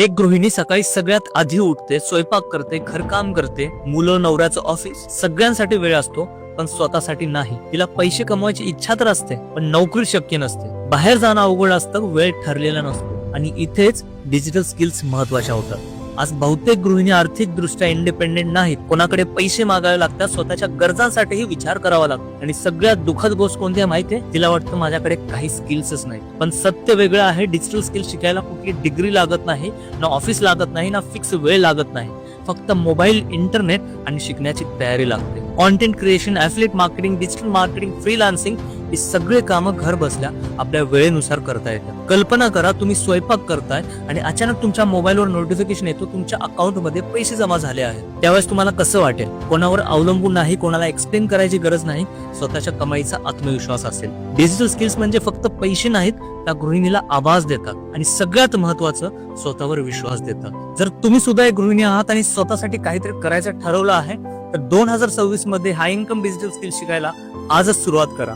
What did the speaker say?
एक गृहिणी सकाळी सगळ्यात आधी उठते, स्वयंपाक करते, घरकाम करते, मुलं, नवऱ्याचं ऑफिस, सगळ्यांसाठी वेळ असतो पण स्वतःसाठी नाही. तिला पैसे कमवायची इच्छा तर असते पण नोकरी शक्य नसते. बाहेर जाणं अवघड असतं, वेळ ठरलेला नसतो आणि इथेच डिजिटल स्किल्स महत्वाच्या होतात. आज बहुतेक गृहिणी आर्थिक दृष्ट्या इंडिपेंडेंट नाहीत. कोणाकडे पैसे मागावे लागतात, स्वतःच्या गरजांसाठीही विचार करावा लागतो. आणि सगळ्यात दुःखद गोष्ट कोणती आहे माहितीये? तिला वाटतं माझ्याकडे काही स्किल्सच नाही. पण सत्य वेगळं आहे. डिजिटल स्किल्स शिकायला कुठली डिग्री लागत नाही, ना ऑफिस लागत नाही, ना फिक्स वेळ लागत नाही. फक्त मोबाईल, इंटरनेट आणि शिकण्याची तयारी लागते. Content creation, affiliate marketing, digital marketing, freelancing ही सगळे कामं घर बसल्या आपल्या वेळेनुसार करता येतात. कल्पना करा, तुम्ही स्वयंपाक करताय आणि अचानक तुमच्या मोबाईलवर नोटिफिकेशन येतो तुमच्या अकाउंट मध्ये पैसे जमा झाले आहेत. त्यावेळेस तुम्हाला कसं वाटेल? कोणावर अवलंबून नाही, कोणाला एक्सप्लेन करायची गरज नाही, स्वतःच्या कमाईचा आत्मविश्वास असेल. डिजिटल स्किल्स म्हणजे फक्त पैसे नाहीत, त्या गृहिणीला आवाज देतात आणि सगळ्यात महत्वाचं स्वतःवर विश्वास देतात. जर तुम्ही सुद्धा एक गृहिणी आहात आणि स्वतःसाठी काहीतरी करायचं ठरवलं आहे तर 2026 मध्ये हाय इन्कम डिजिटल स्किल्स शिकायला आजच सुरुवात करा.